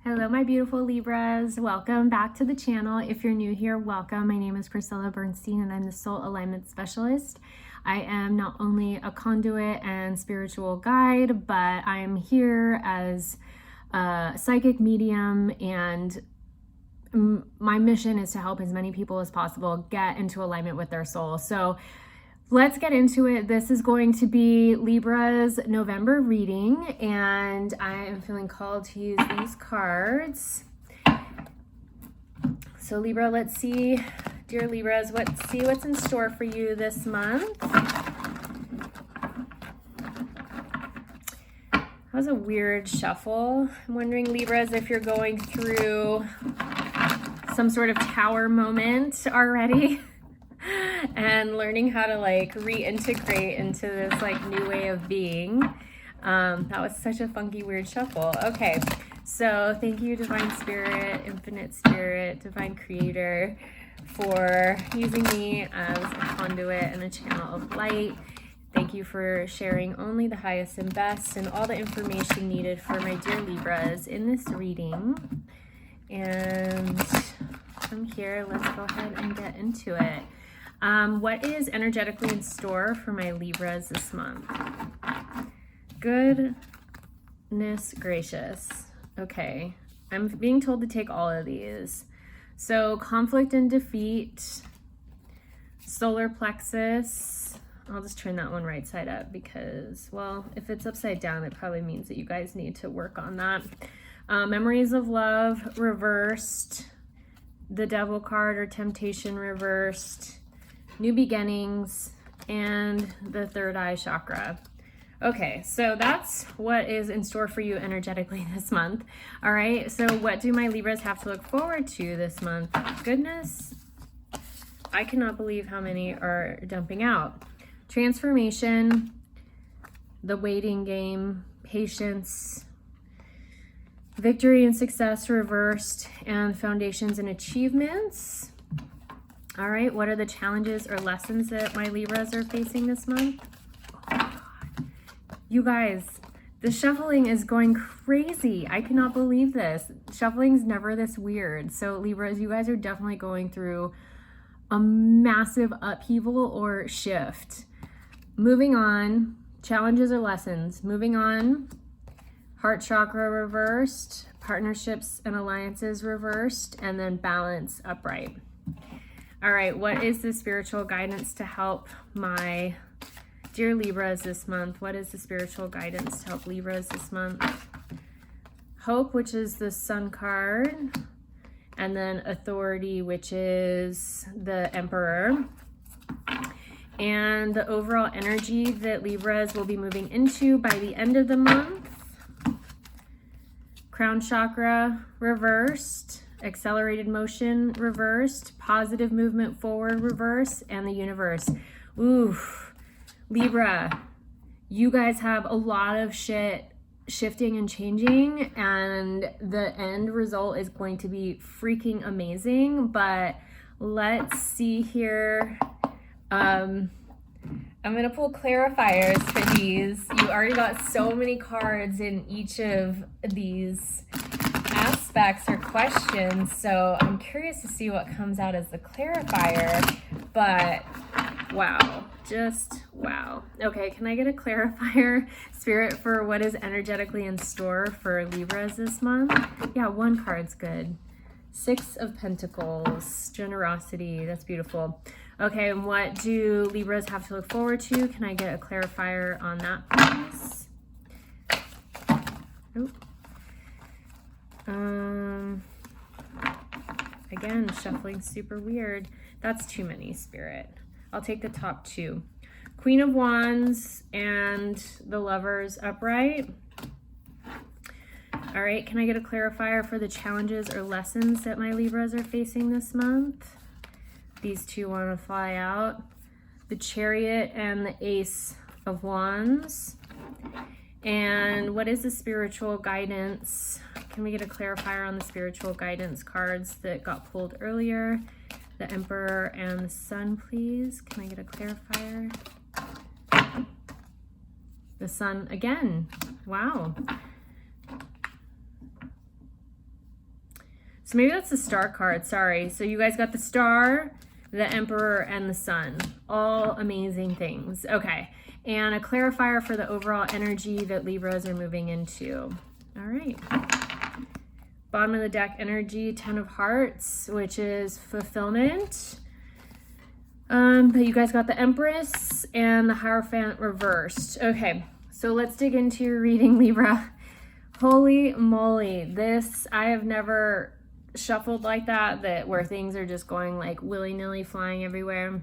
Hello, my beautiful Libras. Welcome back to the channel. If you're new here, welcome. My name is Priscilla Bernstein and I'm the Soul Alignment Specialist. I am not only a conduit and spiritual guide, but I am here as a psychic medium, and my mission is to help as many people as possible get into alignment with their soul. So let's get into it. This is going to be Libra's November reading, and I am feeling called to use these cards. So Libra, let's see, dear Libras, see what's in store for you this month. That was a weird shuffle. I'm wondering, Libras, if you're going through some sort of tower moment already and learning how to like reintegrate into this like new way of being. That was such a funky, weird shuffle. Okay, so thank you, Divine Spirit, Infinite Spirit, Divine Creator, for using me as a conduit and a channel of light. Thank you for sharing only the highest and best and all the information needed for my dear Libras in this reading. And from here, let's go ahead and get into it. What is energetically in store for my Libras this month? Goodness gracious. Okay, I'm being told to take all of these. So conflict and defeat, solar plexus. I'll just turn that one right side up because, well, if it's upside down, it probably means that you guys need to work on that. Memories of love reversed, the devil card or temptation reversed, new beginnings, and the third eye chakra. Okay, so that's what is in store for you energetically this month. All right, so what do my Libras have to look forward to this month? Goodness, I cannot believe how many are dumping out. Transformation, the waiting game, patience, victory and success reversed, and foundations and achievements. All right, what are the challenges or lessons that my Libras are facing this month? Oh my God. You guys, the shuffling is going crazy. I cannot believe this. Shuffling's never this weird. So Libras, you guys are definitely going through a massive upheaval or shift. Moving on, challenges or lessons. Moving on, heart chakra reversed, partnerships and alliances reversed, and then balance upright. All right, what is the spiritual guidance to help my dear Libras this month? What is the spiritual guidance to help Libras this month? Hope, which is the Sun card, and then authority, which is the Emperor. And the overall energy that Libras will be moving into by the end of the month. Crown chakra reversed, accelerated motion reversed, positive movement forward reverse, and the universe. Oof, Libra, you guys have a lot of shit shifting and changing, and the end result is going to be freaking amazing. But let's see here. I'm gonna pull clarifiers for these. You already got so many cards in each of these aspects or questions, so I'm curious to see what comes out as the clarifier. But wow, just wow. Okay, can I get a clarifier, Spirit, for what is energetically in store for Libras this month? Yeah, one card's good. Six of Pentacles, generosity, that's beautiful. Okay, and what do Libras have to look forward to? Can I get a clarifier on that, please? Nope. Again, shuffling super weird. That's too many, Spirit. I'll take the top two. Queen of Wands and the Lovers upright. All right, can I get a clarifier for the challenges or lessons that my Libras are facing this month? These two want to fly out. The Chariot and the Ace of Wands. And what is the spiritual guidance? Can we get a clarifier on the spiritual guidance cards that got pulled earlier? The Emperor and the Sun, please. Can I get a clarifier? The Sun again. Wow. So maybe that's the Star card, sorry. So you guys got the Star, the Emperor, and the Sun. All amazing things. Okay, and a clarifier for the overall energy that Libras are moving into. All right. Bottom of the deck energy, 10 of Hearts, which is fulfillment. But you guys got the Empress and the Hierophant reversed. Okay, so let's dig into your reading, Libra. Holy moly, this, I have never shuffled like that where things are just going like willy-nilly flying everywhere.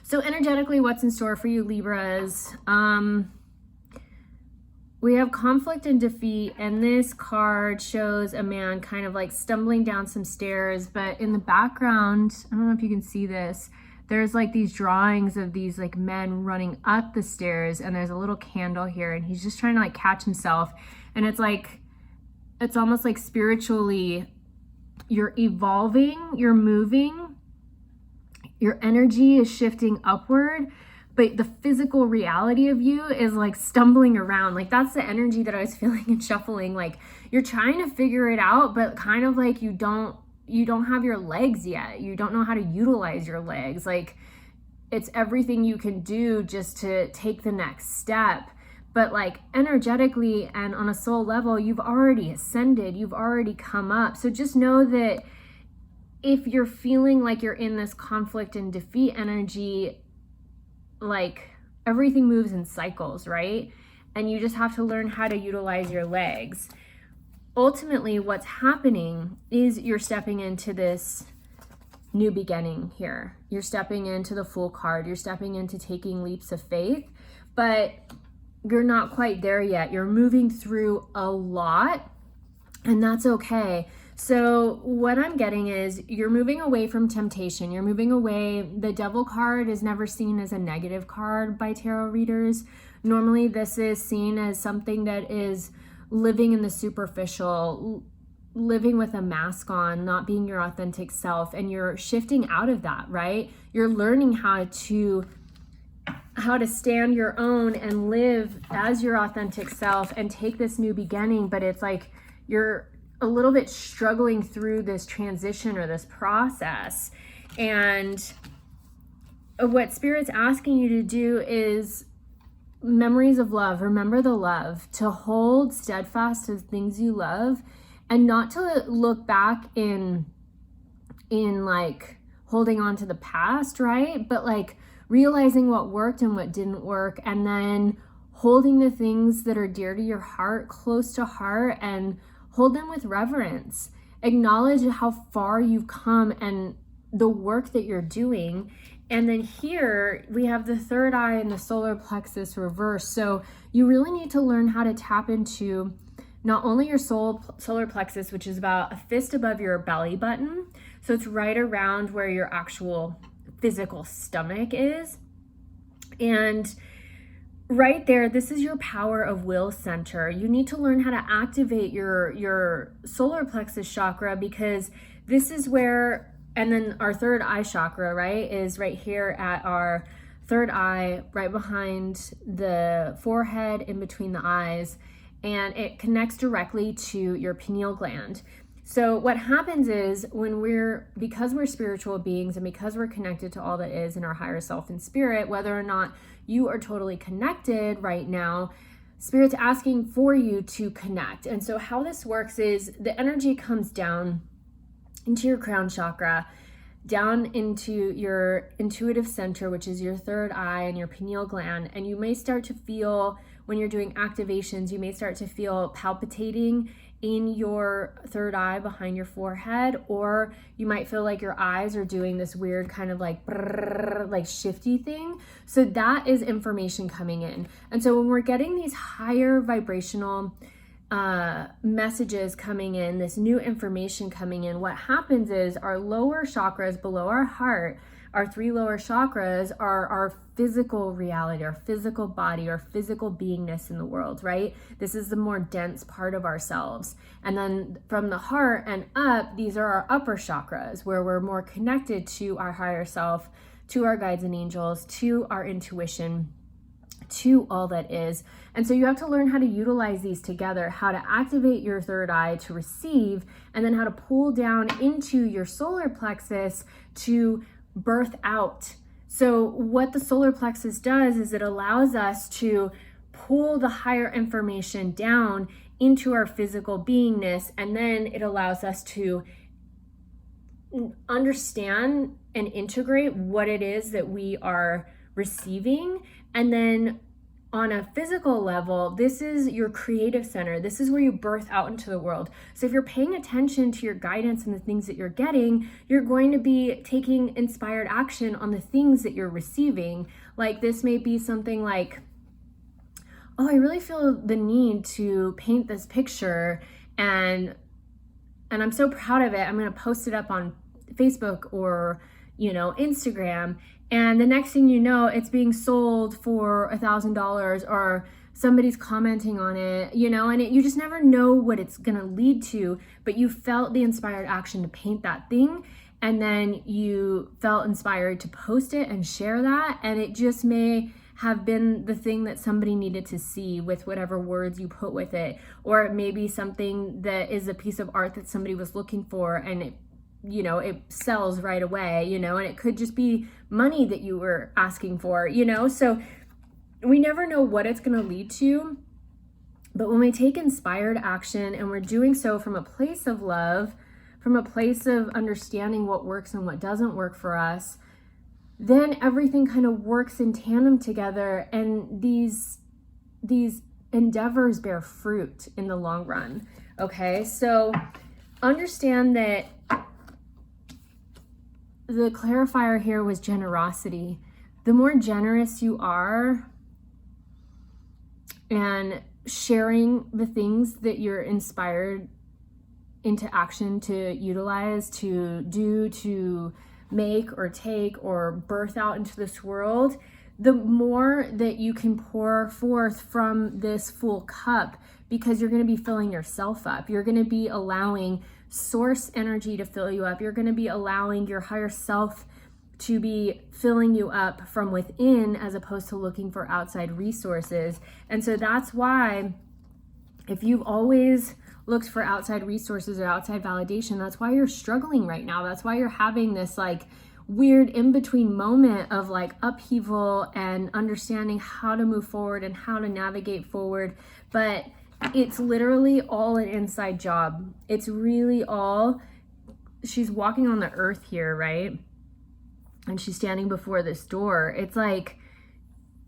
So energetically, what's in store for you, Libras? We have conflict and defeat, and this card shows a man kind of like stumbling down some stairs, but in the background, I don't know if you can see this, there's like these drawings of these like men running up the stairs, and there's a little candle here, and he's just trying to like catch himself. And it's like, it's almost like spiritually, you're evolving, you're moving, your energy is shifting upward, but the physical reality of you is like stumbling around. Like that's the energy that I was feeling in shuffling. Like you're trying to figure it out, but kind of like you don't have your legs yet. You don't know how to utilize your legs. Like it's everything you can do just to take the next step. But like energetically and on a soul level, you've already ascended, you've already come up. So just know that if you're feeling like you're in this conflict and defeat energy, like everything moves in cycles, right? And you just have to learn how to utilize your legs. Ultimately, what's happening is you're stepping into this new beginning here. You're stepping into the Fool card. You're stepping into taking leaps of faith, but you're not quite there yet. You're moving through a lot, and that's okay. So what I'm getting is you're moving away from temptation. You're moving away. The Devil card is never seen as a negative card by tarot readers. Normally this is seen as something that is living in the superficial, living with a mask on, not being your authentic self, and you're shifting out of that, right? You're learning how to stand your own and live as your authentic self and take this new beginning, but it's like you're a little bit struggling through this transition or this process. And what Spirit's asking you to do is memories of love. Remember the love, to hold steadfast to things you love, and not to look back in like holding on to the past, right? But like realizing what worked and what didn't work, and then holding the things that are dear to your heart close to heart and hold them with reverence. Acknowledge how far you've come and the work that you're doing. And then here we have the third eye and the solar plexus reversed. So you really need to learn how to tap into not only your solar plexus, which is about a fist above your belly button. So it's right around where your actual physical stomach is. And right there, this is your power of will center. You need to learn how to activate your solar plexus chakra, because this is where, and then our third eye chakra, right, is right here at our third eye, right behind the forehead, in between the eyes, and it connects directly to your pineal gland. So what happens is because we're spiritual beings and because we're connected to all that is in our higher self and spirit, whether or not you are totally connected right now, Spirit's asking for you to connect. And so how this works is the energy comes down into your crown chakra, down into your intuitive center, which is your third eye and your pineal gland. And you may start to feel, when you're doing activations, you may start to feel palpitating in your third eye behind your forehead, or you might feel like your eyes are doing this weird kind of like brrr, like shifty thing. So that is information coming in. And so when we're getting these higher vibrational messages coming in, this new information coming in, what happens is our lower chakras below our heart, our three lower chakras, are our physical reality, our physical body, our physical beingness in the world, right? This is the more dense part of ourselves. And then from the heart and up, these are our upper chakras, where we're more connected to our higher self, to our guides and angels, to our intuition, to all that is. And so you have to learn how to utilize these together, how to activate your third eye to receive, and then how to pull down into your solar plexus to birth out. So what the solar plexus does is it allows us to pull the higher information down into our physical beingness, and then it allows us to understand and integrate what it is that we are receiving. And then on a physical level, this is your creative center. This is where you birth out into the world. So if you're paying attention to your guidance and the things that you're getting, you're going to be taking inspired action on the things that you're receiving. Like this may be something like, oh, I really feel the need to paint this picture, and I'm so proud of it. I'm going to post it up on Facebook or, Instagram. And the next thing you know, it's being sold for $1,000 or somebody's commenting on it, and you just never know what it's going to lead to, but you felt the inspired action to paint that thing. And then you felt inspired to post it and share that. And it just may have been the thing that somebody needed to see with whatever words you put with it. Or it may be something that is a piece of art that somebody was looking for, and it sells right away, and it could just be money that you were asking for, so we never know what it's going to lead to. But when we take inspired action and we're doing so from a place of love, from a place of understanding what works and what doesn't work for us, then everything kind of works in tandem together, and these endeavors bear fruit in the long run. Okay, so understand that the clarifier here was generosity. The more generous you are and sharing the things that you're inspired into action to utilize, to do, to make or take or birth out into this world, the more that you can pour forth from this full cup, because you're going to be filling yourself up. You're going to be allowing source energy to fill you up. You're going to be allowing your higher self to be filling you up from within, as opposed to looking for outside resources. And so that's why, if you've always looked for outside resources or outside validation, that's why you're struggling right now. That's why you're having this weird in-between moment of upheaval and understanding how to move forward and how to navigate forward. But it's literally all an inside job. It's really all, she's walking on the earth here, right? And she's standing before this door. It's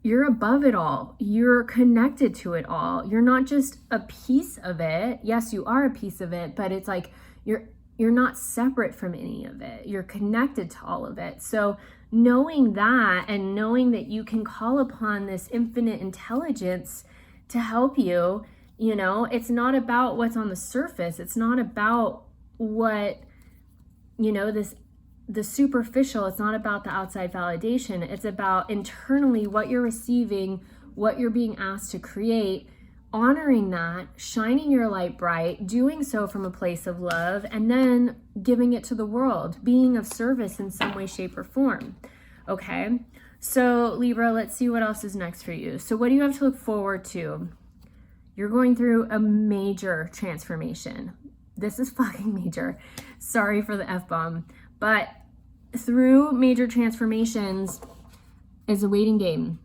you're above it all. You're connected to it all. You're not just a piece of it. Yes, you are a piece of it, but it's you're not separate from any of it. You're connected to all of it. So knowing that, and knowing that you can call upon this infinite intelligence to help you, it's not about what's on the surface. It's not about what, the superficial. It's not about the outside validation. It's about internally what you're receiving, what you're being asked to create, honoring that, shining your light bright, doing so from a place of love, and then giving it to the world, being of service in some way, shape, or form. Okay, so Libra, let's see what else is next for you. So what do you have to look forward to? You're going through a major transformation. This is fucking major. Sorry for the F-bomb. But through major transformations is a waiting game.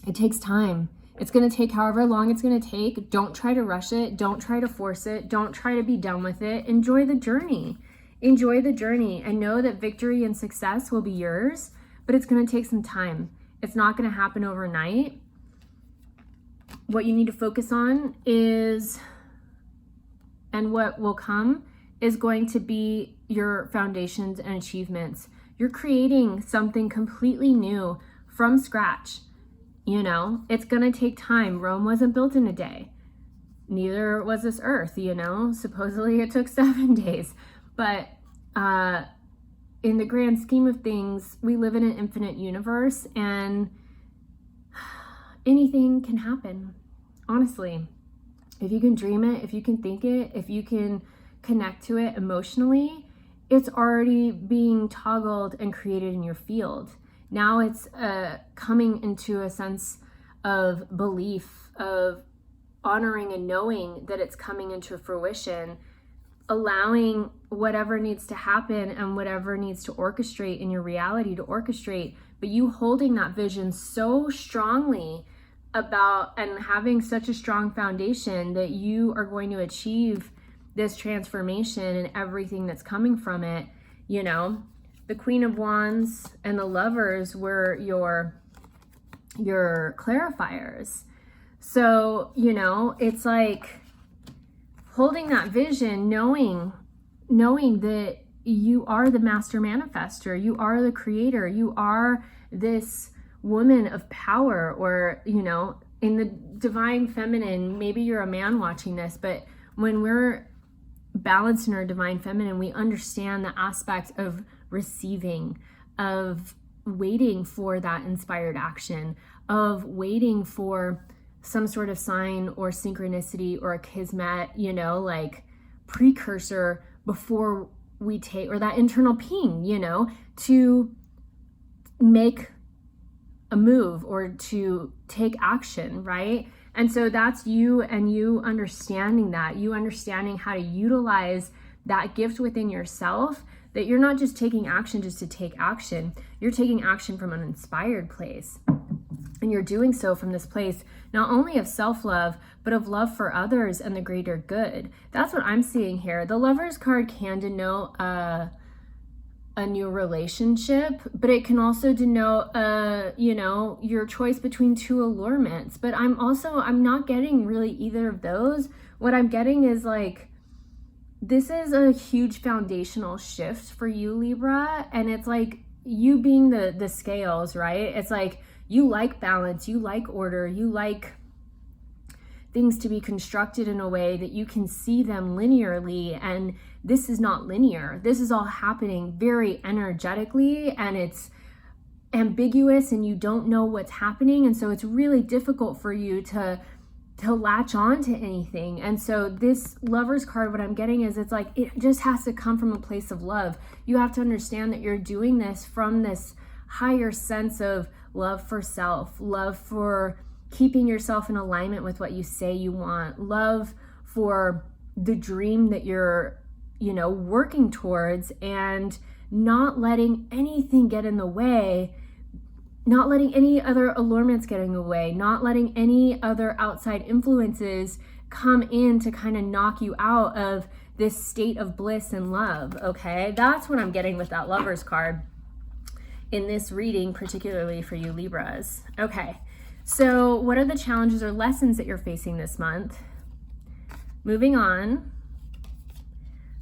It takes time. It's going to take however long it's going to take. Don't try to rush it. Don't try to force it. Don't try to be done with it. Enjoy the journey. Enjoy the journey, and know that victory and success will be yours, but it's going to take some time. It's not going to happen overnight. What you need to focus on is, and what will come, is going to be your foundations and achievements. You're creating something completely new from scratch. It's going to take time. Rome wasn't built in a day. Neither was this earth, Supposedly it took 7 days. But in the grand scheme of things, we live in an infinite universe, and anything can happen. Honestly, if you can dream it, if you can think it, if you can connect to it emotionally, it's already being toggled and created in your field. Now it's coming into a sense of belief, of honoring and knowing that it's coming into fruition, allowing whatever needs to happen and whatever needs to orchestrate in your reality to orchestrate, but you holding that vision so strongly about and having such a strong foundation that you are going to achieve this transformation and everything that's coming from it. You know, the Queen of Wands and the Lovers were your clarifiers. So, you know, it's like holding that vision, knowing that you are the master manifester, you are the creator, you are this woman of power, or, you know, in the divine feminine, maybe you're a man watching this, but when we're balanced in our divine feminine, we understand the aspect of receiving, of waiting for that inspired action, of waiting for some sort of sign or synchronicity or a kismet, you know, like precursor before we take, or that internal ping, you know, to make a move or to take action, right? And so that's you, and you understanding that, you understanding how to utilize that gift within yourself, that you're not just taking action just to take action, you're taking action from an inspired place. And you're doing so from this place not only of self-love, but of love for others and the greater good. That's what I'm seeing here. The Lovers card can denote a new relationship, but it can also denote, you know, your choice between two allurements. But I'm not getting really either of those. What I'm getting is like, this is a huge foundational shift for you, Libra. And it's like you being the scales, right? It's like, you like balance, you like order, you like things to be constructed in a way that you can see them linearly, and this is not linear. This is all happening very energetically, and it's ambiguous, and you don't know what's happening, and so it's really difficult for you to latch on to anything. And so this Lovers card, what I'm getting is, it's like it just has to come from a place of love. You have to understand that you're doing this from this higher sense of love for self, love for keeping yourself in alignment with what you say you want, love for the dream that you're, you know, working towards, and not letting anything get in the way, not letting any other allurements get in the way, not letting any other outside influences come in to kind of knock you out of this state of bliss and love, okay? That's what I'm getting with that Lovers card in this reading, particularly for you Libras. Okay, so what are the challenges or lessons that you're facing this month? Moving on,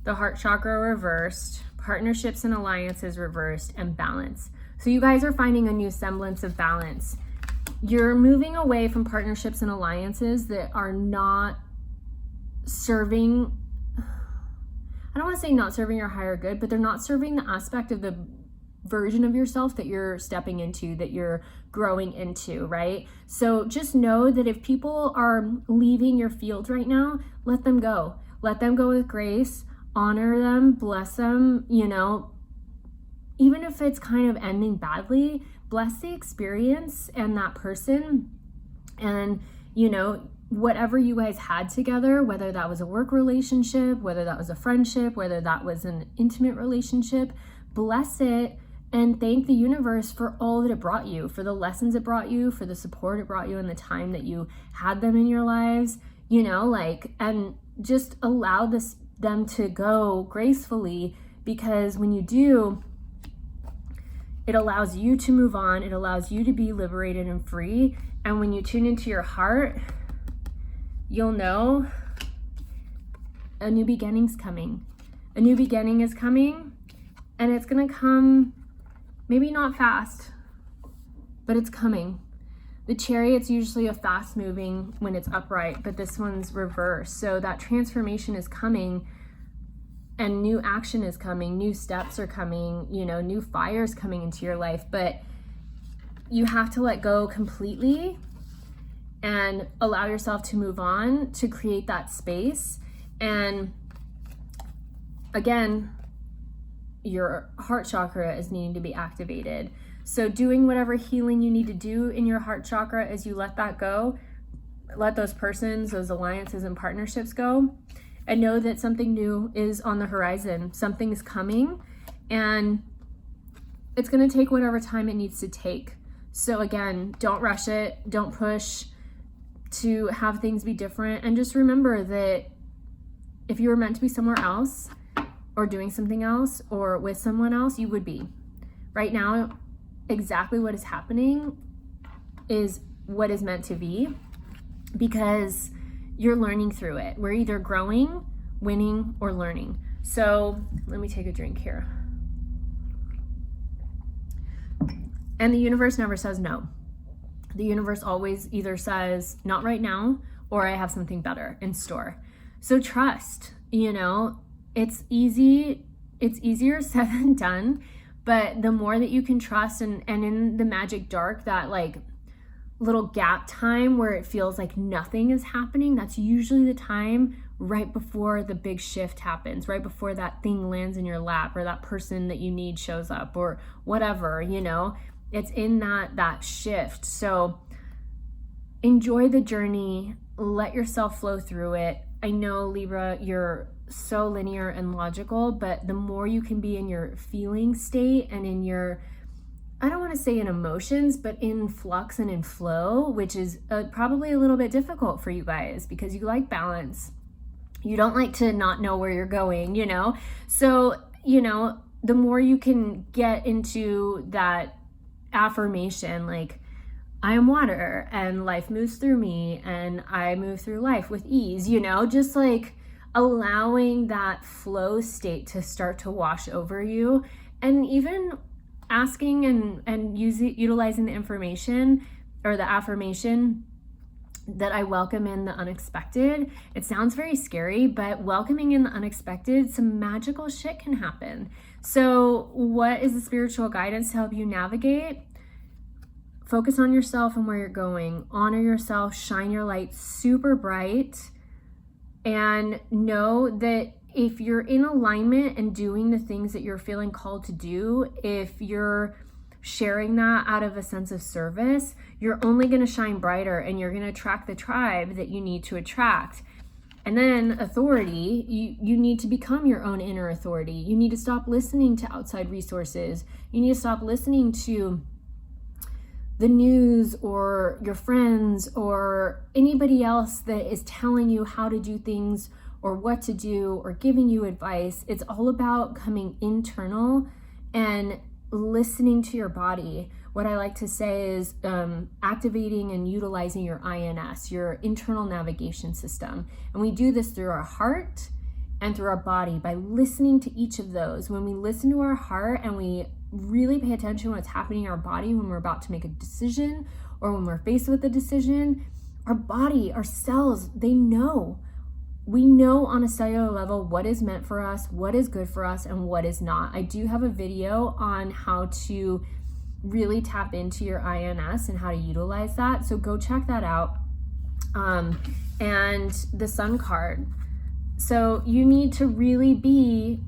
the heart chakra reversed, partnerships and alliances reversed, and balance. So you guys are finding a new semblance of balance. You're moving away from partnerships and alliances that are not serving, I don't want to say not serving your higher good, but they're not serving the aspect of the version of yourself that you're stepping into, that you're growing into, right? So just know that if people are leaving your field right now, let them go. Let them go with grace, honor them, bless them, you know, even if it's kind of ending badly, bless the experience and that person. And, you know, whatever you guys had together, whether that was a work relationship, whether that was a friendship, whether that was an intimate relationship, bless it and thank the universe for all that it brought you, for the lessons it brought you, for the support it brought you, and the time that you had them in your lives, you know, like, and just allow them to go gracefully, because when you do, it allows you to move on, it allows you to be liberated and free. And when you tune into your heart, you'll know a new beginning's coming. A new beginning is coming, and it's gonna come maybe not fast, but it's coming. The Chariot's usually a fast moving when it's upright, but this one's reversed. So that transformation is coming, and new action is coming, new steps are coming, you know, new fires coming into your life, but you have to let go completely and allow yourself to move on, to create that space. And again, your heart chakra is needing to be activated. So doing whatever healing you need to do in your heart chakra as you let that go, let those persons, those alliances and partnerships go, and know that something new is on the horizon. Something's coming, and it's going to take whatever time it needs to take. So again, don't rush it. Don't push to have things be different. And just remember that if you were meant to be somewhere else or doing something else or with someone else, you would be. Right now, exactly what is happening is what is meant to be, because you're learning through it. We're either growing, winning, or learning. So let me take a drink here. And the universe never says no. The universe always either says, not right now, or I have something better in store. So trust, you know, it's easier said than done, but the more that you can trust, and in the magic dark, that like little gap time where it feels like nothing is happening, that's usually the time right before the big shift happens, right before that thing lands in your lap, or that person that you need shows up, or whatever, you know. It's in that shift. So enjoy the journey, let yourself flow through it. I know, Libra, you're so linear and logical, but the more you can be in your feeling state and in your, I don't want to say in emotions, but in flux and in flow, which is probably a little bit difficult for you guys because you like balance. You don't like to not know where you're going, you know? So, you know, the more you can get into that affirmation, like, I am water and life moves through me and I move through life with ease, you know, just like allowing that flow state to start to wash over you, and even asking and utilizing the information or the affirmation that I welcome in the unexpected. It sounds very scary, but welcoming in the unexpected, some magical shit can happen. So what is the spiritual guidance to help you navigate? Focus on yourself and where you're going. Honor yourself, shine your light super bright, and know that if you're in alignment and doing the things that you're feeling called to do, if you're sharing that out of a sense of service, you're only going to shine brighter, and you're going to attract the tribe that you need to attract. And then authority, you need to become your own inner authority. You need to stop listening to outside resources. You need to stop listening to the news or your friends or anybody else that is telling you how to do things or what to do or giving you advice. It's all about coming internal and listening to your body. What I like to say is activating and utilizing your INS, your internal navigation system. And we do this through our heart and through our body by listening to each of those. When we listen to our heart and we really pay attention to what's happening in our body when we're about to make a decision or when we're faced with a decision, our body, our cells, they know. We know on a cellular level what is meant for us, what is good for us, and what is not. I do have a video on how to really tap into your INS and how to utilize that. So go check that out. And the Sun card. So you need to really be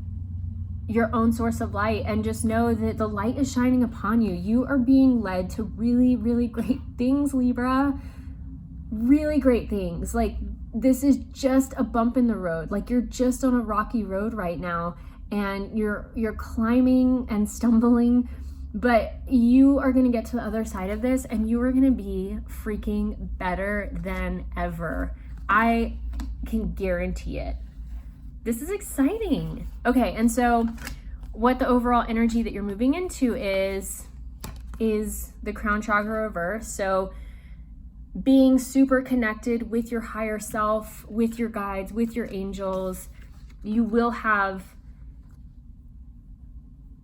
your own source of light, and just know that the light is shining upon you. You are being led to really, really great things, Libra. Really great things. Like, this is just a bump in the road. Like, you're just on a rocky road right now, and you're climbing and stumbling, but you are going to get to the other side of this, and you are going to be freaking better than ever. I can guarantee it. This is exciting. Okay, and so what the overall energy that you're moving into is the crown chakra reverse. So being super connected with your higher self, with your guides, with your angels. You will have,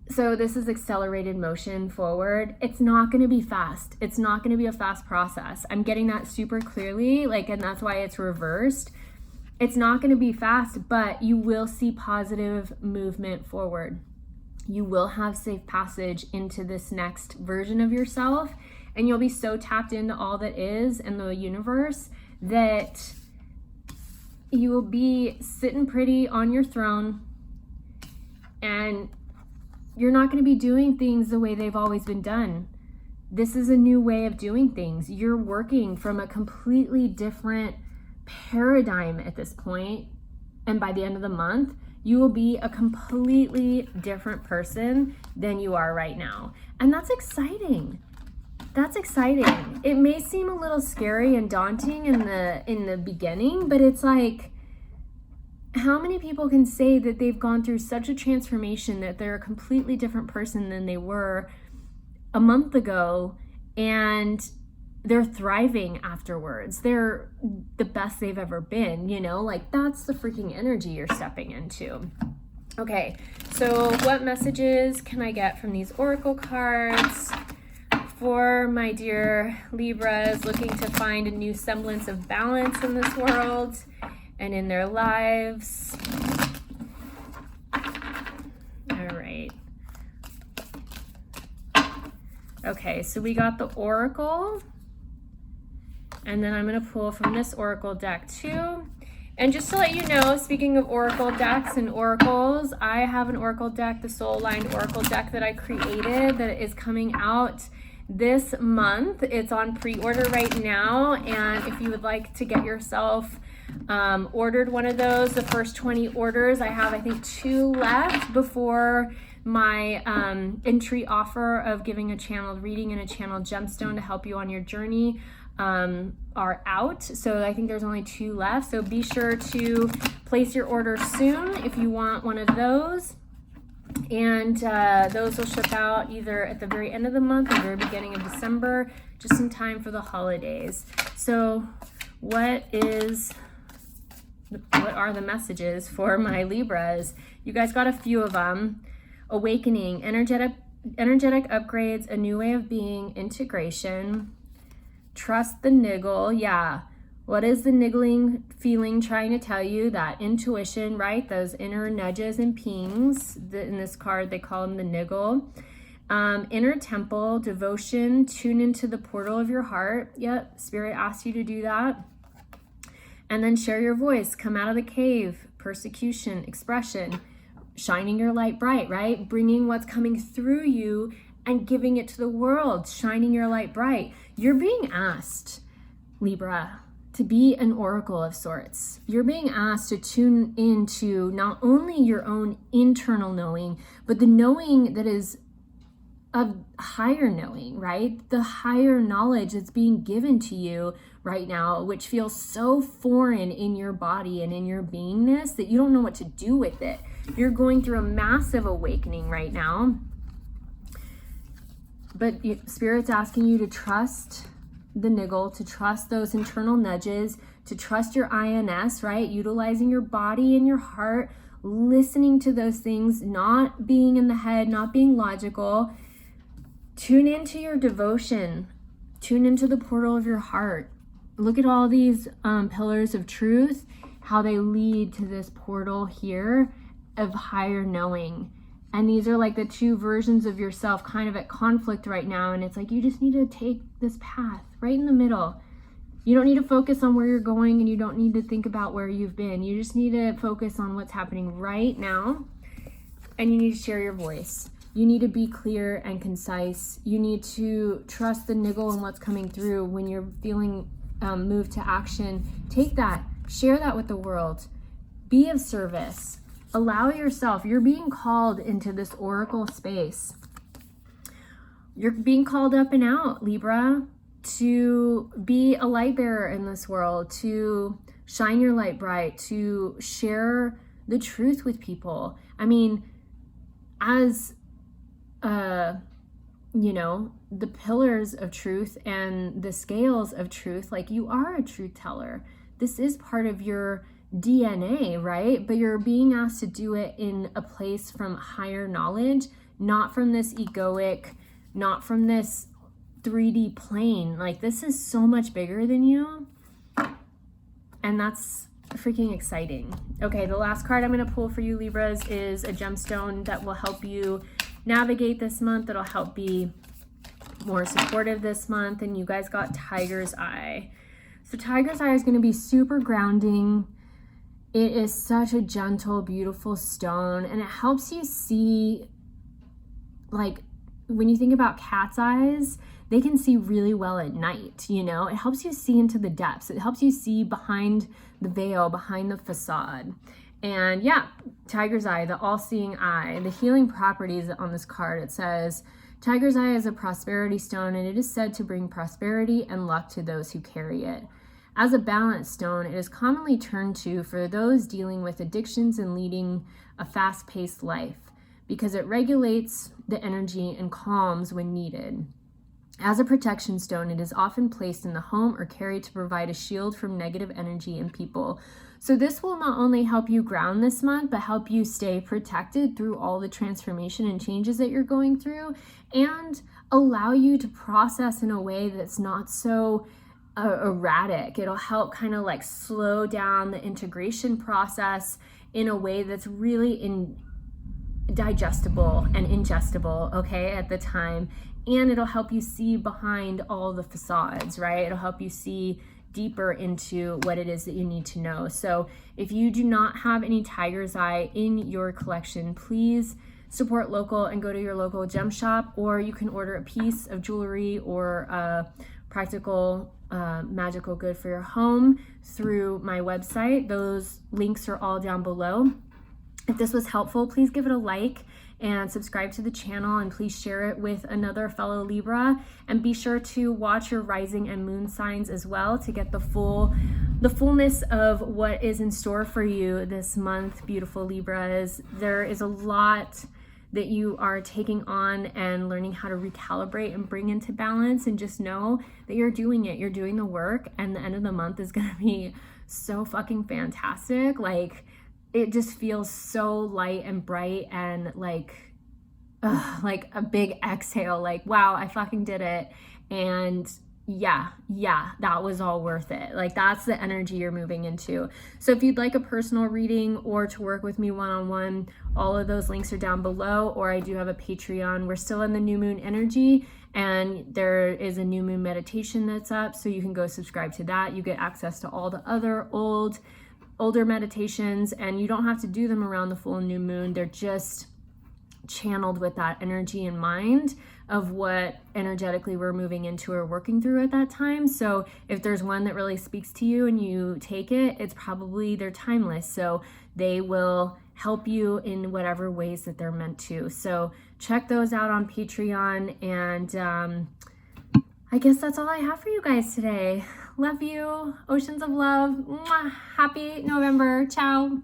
so this is accelerated motion forward. It's not going to be fast. It's not going to be a fast process. I'm getting that super clearly, like, and that's why it's reversed. It's not going to be fast, but you will see positive movement forward. You will have safe passage into this next version of yourself, and you'll be so tapped into all that is in the universe that you will be sitting pretty on your throne, and you're not going to be doing things the way they've always been done. This is a new way of doing things. You're working from a completely different paradigm at this point, and by the end of the month, you will be a completely different person than you are right now. And that's exciting. That's exciting. It may seem a little scary and daunting in the beginning, but it's like, how many people can say that they've gone through such a transformation that they're a completely different person than they were a month ago, and they're thriving afterwards? They're the best they've ever been, you know? Like, that's the freaking energy you're stepping into. Okay, so what messages can I get from these oracle cards for my dear Libras looking to find a new semblance of balance in this world and in their lives? All right. Okay, so we got the oracle. And then I'm going to pull from this oracle deck too. And just to let you know, speaking of oracle decks and oracles, I have an oracle deck, the Soul Aligned Oracle deck that I created that is coming out this month. It's on pre-order right now. And if you would like to get yourself ordered one of those, the first 20 orders, I have, I think, 2 left before my entry offer of giving a channeled reading and a channeled gemstone to help you on your journey are out. So I think there's only 2 left. So be sure to place your order soon if you want one of those. And those will ship out either at the very end of the month or the very beginning of December, just in time for the holidays. So what are the messages for my Libras? You guys got a few of them. Awakening, energetic upgrades, a new way of being, integration. Trust the niggle. Yeah. What is the niggling feeling trying to tell you? That intuition, right? Those inner nudges and pings. In this card, they call them the niggle. Inner temple, devotion, tune into the portal of your heart. Yep, Spirit asks you to do that. And then share your voice. Come out of the cave. Persecution, expression. Shining your light bright, right? Bringing what's coming through you and giving it to the world, shining your light bright. You're being asked, Libra, to be an oracle of sorts. You're being asked to tune into not only your own internal knowing, but the knowing that is of higher knowing, right? The higher knowledge that's being given to you right now, which feels so foreign in your body and in your beingness that you don't know what to do with it. You're going through a massive awakening right now. But Spirit's asking you to trust the niggle, to trust those internal nudges, to trust your INS, right? Utilizing your body and your heart, listening to those things, not being in the head, not being logical. Tune into your devotion. Tune into the portal of your heart. Look at all these pillars of truth, how they lead to this portal here of higher knowing. And these are like the 2 versions of yourself kind of at conflict right now. And it's like, you just need to take this path right in the middle. You don't need to focus on where you're going, and you don't need to think about where you've been. You just need to focus on what's happening right now. And you need to share your voice. You need to be clear and concise. You need to trust the niggle and what's coming through. When you're feeling moved to action, take that, share that with the world. Be of service. Allow yourself, you're being called into this oracle space. You're being called up and out, Libra, to be a light bearer in this world, to shine your light bright, to share the truth with people. I mean, as, the pillars of truth and the scales of truth, like, you are a truth teller. This is part of your DNA, right? But you're being asked to do it in a place from higher knowledge, not from this egoic, not from this 3D plane. Like, this is so much bigger than you. And that's freaking exciting. Okay, the last card I'm going to pull for you, Libras, is a gemstone that will help you navigate this month. That'll help be more supportive this month. And you guys got Tiger's Eye. So Tiger's Eye is going to be super grounding. It is such a gentle, beautiful stone, and it helps you see like when you think about cat's eyes, they can see really well at night, you know? It helps you see into the depths. It helps you see behind the veil, behind the facade. And yeah, tiger's eye, the all-seeing eye, the healing properties on this card, it says, tiger's eye is a prosperity stone, and it is said to bring prosperity and luck to those who carry it. As a balance stone, it is commonly turned to for those dealing with addictions and leading a fast-paced life, because it regulates the energy and calms when needed. As a protection stone, it is often placed in the home or carried to provide a shield from negative energy and people. So this will not only help you ground this month, but help you stay protected through all the transformation and changes that you're going through, and allow you to process in a way that's not so erratic. It'll help kind of like slow down the integration process in a way that's really digestible and ingestible, okay, at the time. And it'll help you see behind all the facades, right? It'll help you see deeper into what it is that you need to know. So if you do not have any tiger's eye in your collection, please support local and go to your local gem shop, or you can order a piece of jewelry or a practical magical good for your home through my website. Those links are all down below. If this was helpful, please give it a like and subscribe to the channel, and please share it with another fellow Libra, and be sure to watch your rising and moon signs as well to get the fullness of what is in store for you this month, beautiful Libras. There is a lot that you are taking on and learning how to recalibrate and bring into balance, and just know that you're doing it. You're doing the work, and the end of the month is gonna be so fucking fantastic. Like, it just feels so light and bright and like a big exhale, like, wow, I fucking did it. And yeah, that was all worth it. Like, that's the energy you're moving into. So if you'd like a personal reading or to work with me one-on-one, all of those links are down below, or I do have a Patreon. We're still in the new moon energy, and there is a new moon meditation that's up, so you can go subscribe to that. You get access to all the other older meditations, and you don't have to do them around the full new moon. They're just channeled with that energy in mind of what energetically we're moving into or working through at that time. So if there's one that really speaks to you and you take it, it's probably, they're timeless. So they will help you in whatever ways that they're meant to. So check those out on Patreon. And I guess that's all I have for you guys today. Love you. Oceans of love. Mwah. Happy November. Ciao.